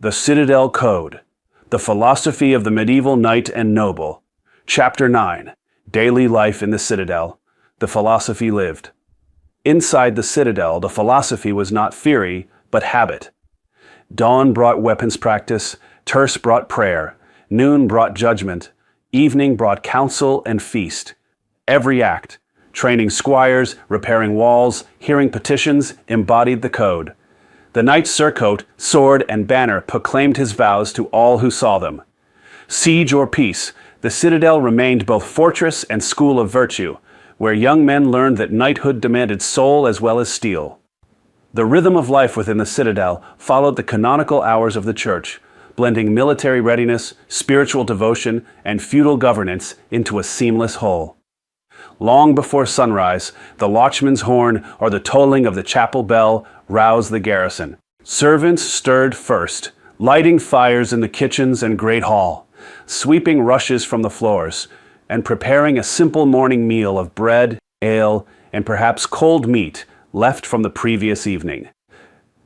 The Citadel Code, the philosophy of the medieval knight and noble. Chapter 9, Daily Life in the Citadel, the philosophy lived. Inside the Citadel, the philosophy was not theory, but habit. Dawn brought weapons practice, terce brought prayer, noon brought judgment, evening brought counsel and feast. Every act, training squires, repairing walls, hearing petitions, embodied the code. The knight's surcoat, sword, and banner proclaimed his vows to all who saw them. Siege or peace, the Citadel remained both fortress and school of virtue, where young men learned that knighthood demanded soul as well as steel. The rhythm of life within the Citadel followed the canonical hours of the church, blending military readiness, spiritual devotion, and feudal governance into a seamless whole. Long before sunrise, the watchman's horn or the tolling of the chapel bell roused the garrison. Servants stirred first, lighting fires in the kitchens and great hall, sweeping rushes from the floors, and preparing a simple morning meal of bread, ale, and perhaps cold meat left from the previous evening.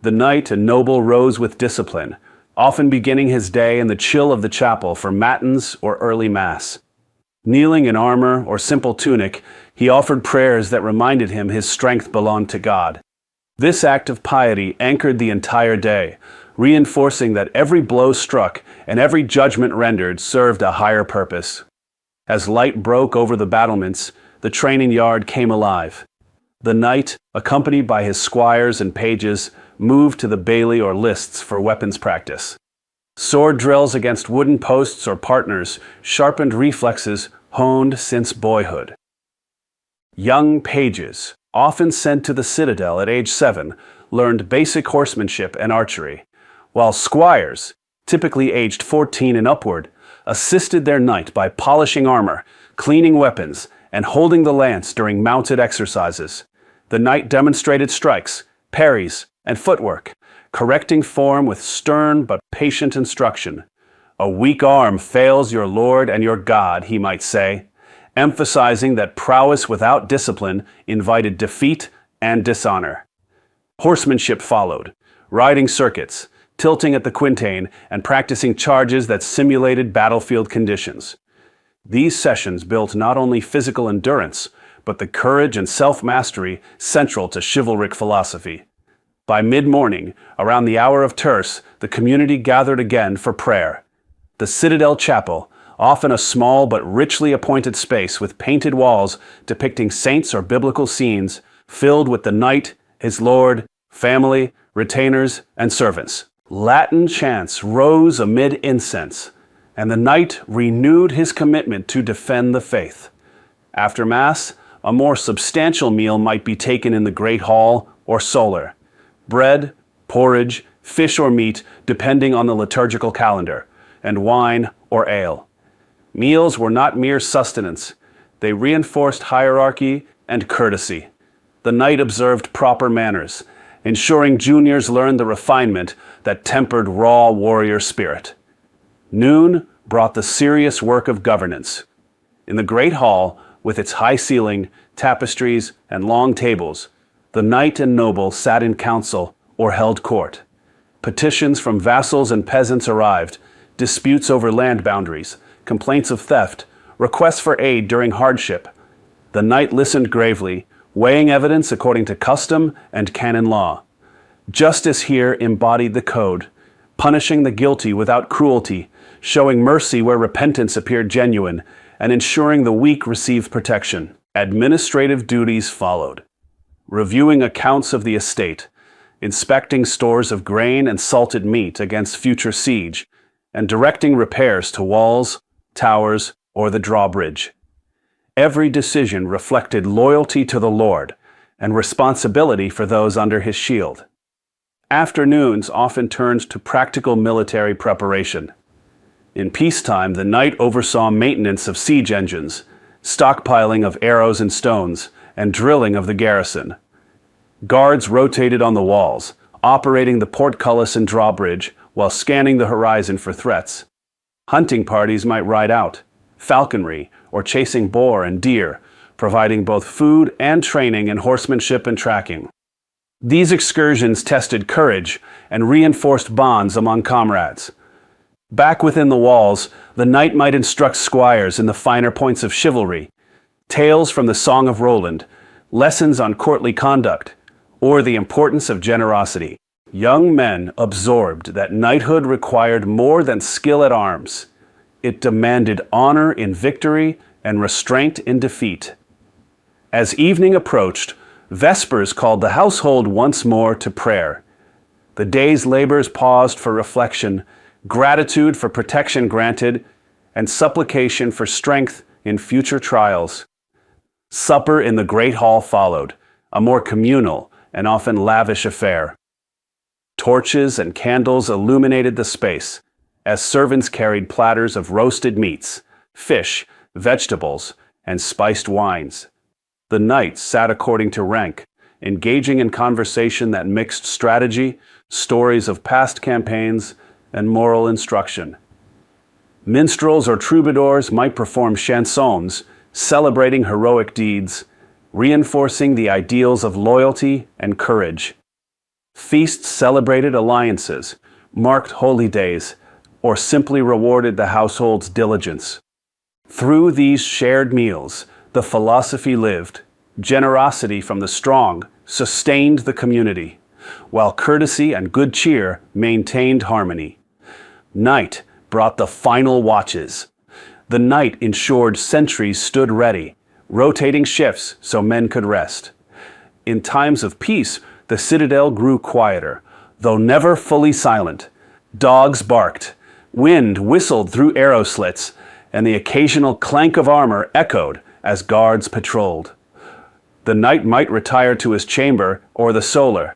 The knight and noble rose with discipline, often beginning his day in the chill of the chapel for matins or early mass. Kneeling in armor or simple tunic, he offered prayers that reminded him his strength belonged to God. This act of piety anchored the entire day, reinforcing that every blow struck and every judgment rendered served a higher purpose. As light broke over the battlements, the training yard came alive. The knight, accompanied by his squires and pages, moved to the bailey or lists for weapons practice. Sword drills against wooden posts or partners sharpened reflexes honed since boyhood. Young pages, often sent to the Citadel at age 7, learned basic horsemanship and archery, while squires, typically aged 14 and upward, assisted their knight by polishing armor, cleaning weapons, and holding the lance during mounted exercises. The knight demonstrated strikes, parries, and footwork, correcting form with stern but patient instruction. "A weak arm fails your lord and your God," he might say, emphasizing that prowess without discipline invited defeat and dishonor. Horsemanship followed, riding circuits, tilting at the quintain, and practicing charges that simulated battlefield conditions. These sessions built not only physical endurance, but the courage and self-mastery central to chivalric philosophy. By mid-morning, around the hour of terce, the community gathered again for prayer. The Citadel Chapel, often a small but richly appointed space with painted walls depicting saints or biblical scenes, filled with the knight, his lord, family, retainers, and servants. Latin chants rose amid incense, and the knight renewed his commitment to defend the faith. After Mass, a more substantial meal might be taken in the Great Hall or solar. Bread, porridge, fish or meat, depending on the liturgical calendar, and wine or ale. Meals were not mere sustenance. They reinforced hierarchy and courtesy. The knight observed proper manners, ensuring juniors learned the refinement that tempered raw warrior spirit. Noon brought the serious work of governance. In the great hall, with its high ceiling, tapestries, and long tables, the knight and noble sat in council or held court. Petitions from vassals and peasants arrived, disputes over land boundaries, complaints of theft, requests for aid during hardship. The knight listened gravely, weighing evidence according to custom and canon law. Justice here embodied the code, punishing the guilty without cruelty, showing mercy where repentance appeared genuine, and ensuring the weak received protection. Administrative duties followed, reviewing accounts of the estate, inspecting stores of grain and salted meat against future siege, and directing repairs to walls, towers, or the drawbridge. Every decision reflected loyalty to the Lord and responsibility for those under his shield. Afternoons often turned to practical military preparation. In peacetime, the knight oversaw maintenance of siege engines, stockpiling of arrows and stones, and drilling of the garrison. Guards rotated on the walls, operating the portcullis and drawbridge while scanning the horizon for threats. Hunting parties might ride out, falconry, or chasing boar and deer, providing both food and training in horsemanship and tracking. These excursions tested courage and reinforced bonds among comrades. Back within the walls, the knight might instruct squires in the finer points of chivalry, tales from the Song of Roland, lessons on courtly conduct, or the importance of generosity. Young men absorbed that knighthood required more than skill at arms. It demanded honor in victory and restraint in defeat. As evening approached, vespers called the household once more to prayer. The day's labors paused for reflection, gratitude for protection granted, and supplication for strength in future trials. Supper in the great hall followed, a more communal and often lavish affair. Torches and candles illuminated the space, as servants carried platters of roasted meats, fish, vegetables, and spiced wines. The knights sat according to rank, engaging in conversation that mixed strategy, stories of past campaigns, and moral instruction. Minstrels or troubadours might perform chansons, celebrating heroic deeds, reinforcing the ideals of loyalty and courage. Feasts celebrated alliances, marked holy days, or simply rewarded the household's diligence. Through these shared meals, the philosophy lived. Generosity from the strong sustained the community, while courtesy and good cheer maintained harmony. Night brought the final watches. The night ensured sentries stood ready, rotating shifts so men could rest. In times of peace, the citadel grew quieter, though never fully silent. Dogs barked, wind whistled through arrow slits, and the occasional clank of armor echoed as guards patrolled. The knight might retire to his chamber or the solar,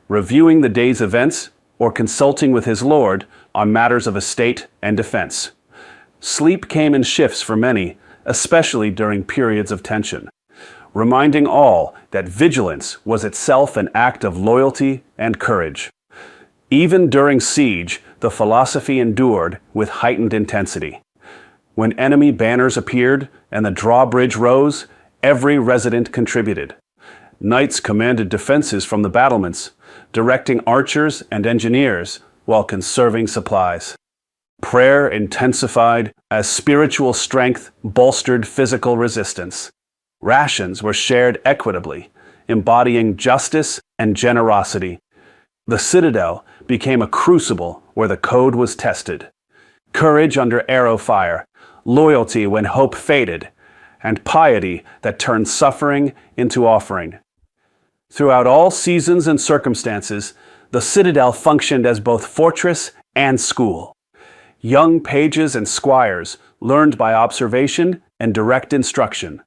reviewing the day's events or consulting with his lord on matters of estate and defense. Sleep came in shifts for many, especially during periods of tension, reminding all that vigilance was itself an act of loyalty and courage. Even during siege, the philosophy endured with heightened intensity. When enemy banners appeared and the drawbridge rose, every resident contributed. Knights commanded defenses from the battlements, directing archers and engineers while conserving supplies. Prayer intensified as spiritual strength bolstered physical resistance. Rations were shared equitably, embodying justice and generosity. The citadel became a crucible where the code was tested. Courage under arrow fire, loyalty when hope faded, and piety that turned suffering into offering. Throughout all seasons and circumstances, the citadel functioned as both fortress and school. Young pages and squires learned by observation and direct instruction.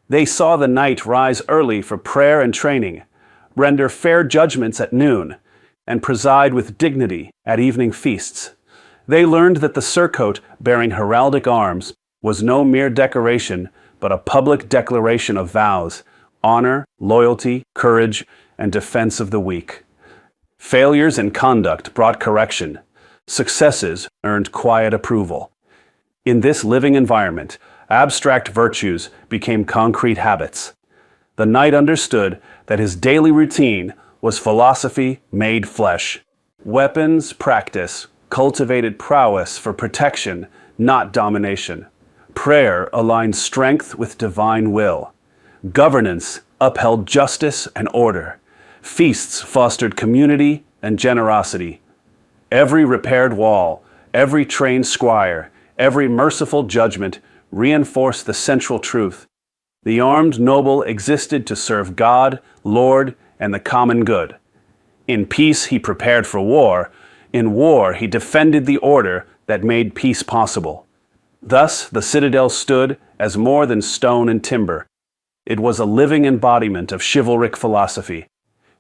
They saw the knight rise early for prayer and training, render fair judgments at noon, and preside with dignity at evening feasts. They learned that the surcoat bearing heraldic arms was no mere decoration, but a public declaration of vows, honor, loyalty, courage, and defense of the weak. Failures in conduct brought correction. Successes earned quiet approval. In this living environment, abstract virtues became concrete habits. The knight understood that his daily routine was philosophy made flesh. Weapons practice cultivated prowess for protection, not domination. Prayer aligned strength with divine will. Governance upheld justice and order. Feasts fostered community and generosity. Every repaired wall, every trained squire, every merciful judgment reinforced the central truth. The armed noble existed to serve God, Lord, and the common good. In peace he prepared for war. In war he defended the order that made peace possible. Thus the citadel stood as more than stone and timber. It was a living embodiment of chivalric philosophy,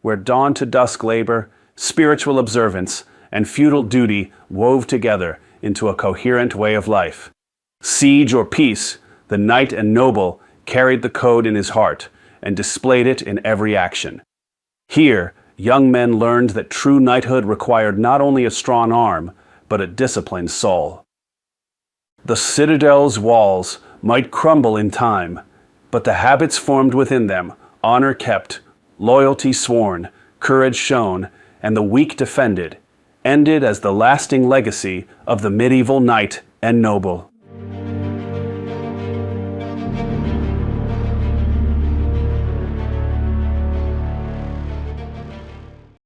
where dawn to dusk labor, spiritual observance, and feudal duty wove together into a coherent way of life. Siege or peace, the knight and noble carried the code in his heart and displayed it in every action. Here, young men learned that true knighthood required not only a strong arm, but a disciplined soul. The citadel's walls might crumble in time, but the habits formed within them, honor kept, loyalty sworn, courage shown, and the weak defended, ended as the lasting legacy of the medieval knight and noble.